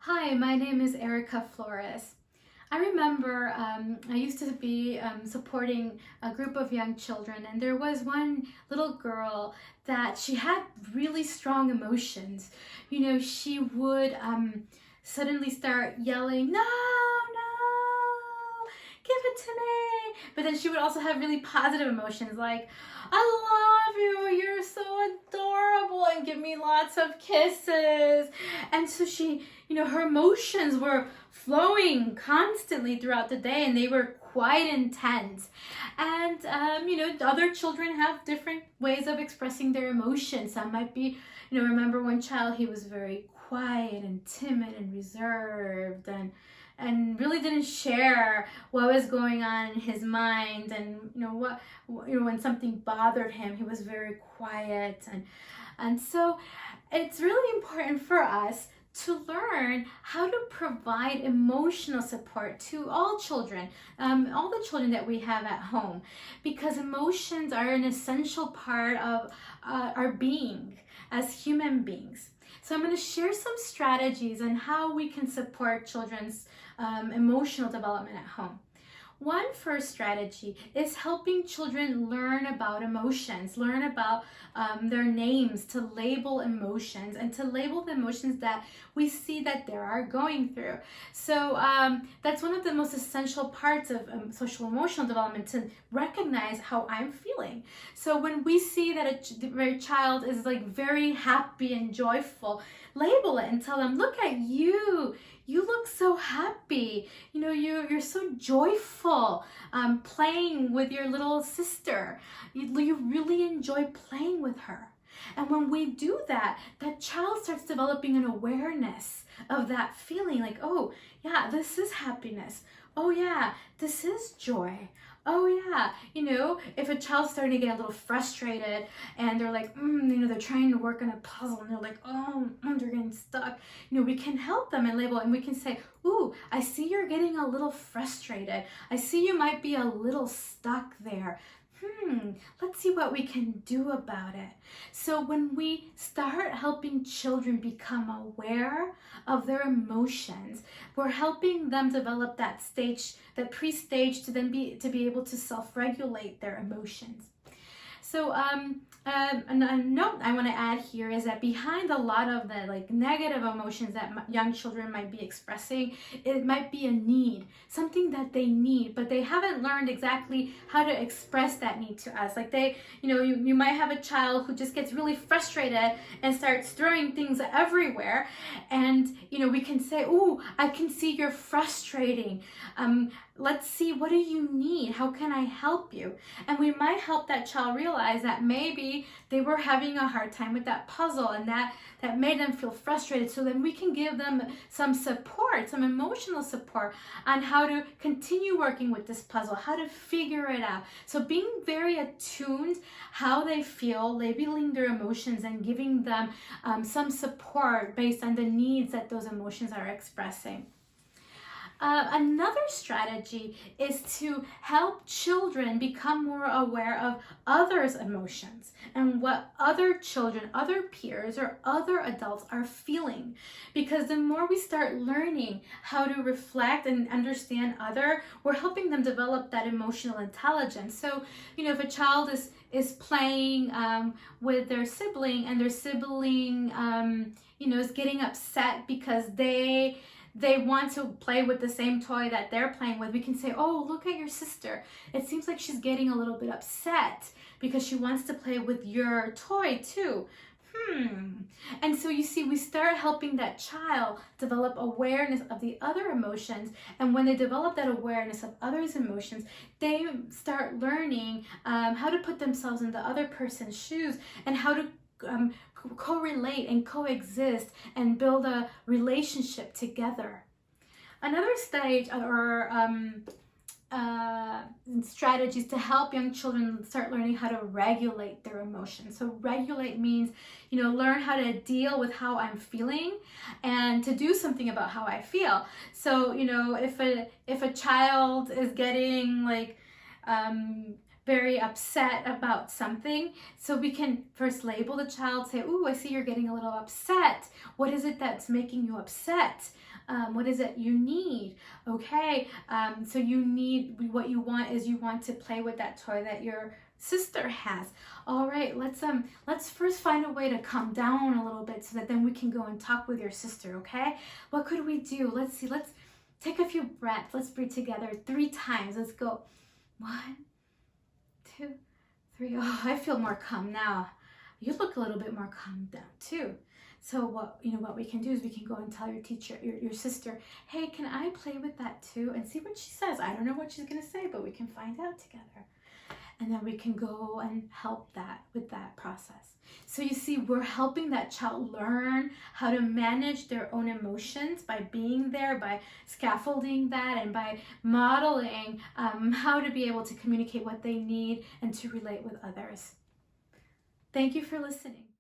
Hi, my name is Erica Flores. I remember I used to be supporting a group of young children, and there was one little girl that she had really strong emotions. She would suddenly start yelling, "No, no, give it to me!" But then she would also have really positive emotions like, "I love you, you're so adorable," and give me lots of kisses. And so her emotions were flowing constantly throughout the day, and they were quite intense. And other children have different ways of expressing their emotions. Some might be, remember one child, he was very quiet and timid and reserved, and really didn't share what was going on in his mind. And when something bothered him, he was very quiet. And so it's really important for us to learn how to provide emotional support to all children, all the children that we have at home, because emotions are an essential part of our being as human beings. So I'm going to share some strategies on how we can support children's emotional development at home. One first strategy is helping children learn about emotions, learn about their names, to label emotions and to label the emotions that we see that they are going through. So that's one of the most essential parts of social emotional development, to recognize how I'm feeling. So when we see that a child is like very happy and joyful, label it and tell them, "Look at you. You look so happy. You're so joyful playing with your little sister. You really enjoy playing with her." And when we do that, that child starts developing an awareness of that feeling, like, "Oh yeah, this is happiness. Oh yeah, this is joy. Oh yeah." If a child's starting to get a little frustrated and they're like, they're trying to work on a puzzle and they're like, they're getting stuck, we can help them and label, and we can say, "Ooh, I see you're getting a little frustrated. I see you might be a little stuck there. Let's see what we can do about it." So when we start helping children become aware of their emotions, we're helping them develop that stage, that pre-stage, to be able to self-regulate their emotions. So a note I want to add here is that behind a lot of the negative emotions that young children might be expressing, it might be a need, something that they need, but they haven't learned exactly how to express that need to us. Like you might have a child who just gets really frustrated and starts throwing things everywhere, and we can say, "Ooh, I can see you're frustrating. Let's see, what do you need? How can I help you?" And we might help that child realize that maybe they were having a hard time with that puzzle, and that made them feel frustrated. So then we can give them some support, some emotional support, on how to continue working with this puzzle, how to figure it out. So being very attuned how they feel, labeling their emotions, and giving them some support based on the needs that those emotions are expressing. Another strategy is to help children become more aware of others' emotions and what other children, other peers, or other adults are feeling. Because the more we start learning how to reflect and understand we're helping them develop that emotional intelligence. So, if a child is playing with their sibling, and their sibling, is getting upset because they want to play with the same toy that they're playing with, we can say, "Oh, look at your sister. It seems like she's getting a little bit upset because she wants to play with your toy too. And so you see, we start helping that child develop awareness of the other emotions. And when they develop that awareness of others' emotions, they start learning how to put themselves in the other person's shoes, and how to correlate and coexist and build a relationship together. Another stage, or strategies to help young children start learning how to regulate their emotions. So regulate means, learn how to deal with how I'm feeling and to do something about how I feel. So, if a child is getting very upset about something. So we can first label the child, say, "Ooh, I see you're getting a little upset. What is it that's making you upset? What is it you need?" Okay, so you need, what you want is you want to play with that toy that your sister has. All right, let's first find a way to calm down a little bit so that then we can go and talk with your sister. Okay, what could we do? Let's see. Let's take a few breaths. Let's breathe together 3 times. Let's go. 1, 2, 3. Oh, I feel more calm now. You look a little bit more calmed down too. So what we can do is we can go and tell your teacher, your sister, "Hey, can I play with that too?" And see what she says. I don't know what she's gonna say, but we can find out together. And then we can go and help that with that process. So you see, we're helping that child learn how to manage their own emotions by being there, by scaffolding that, and by modeling how to be able to communicate what they need and to relate with others. Thank you for listening.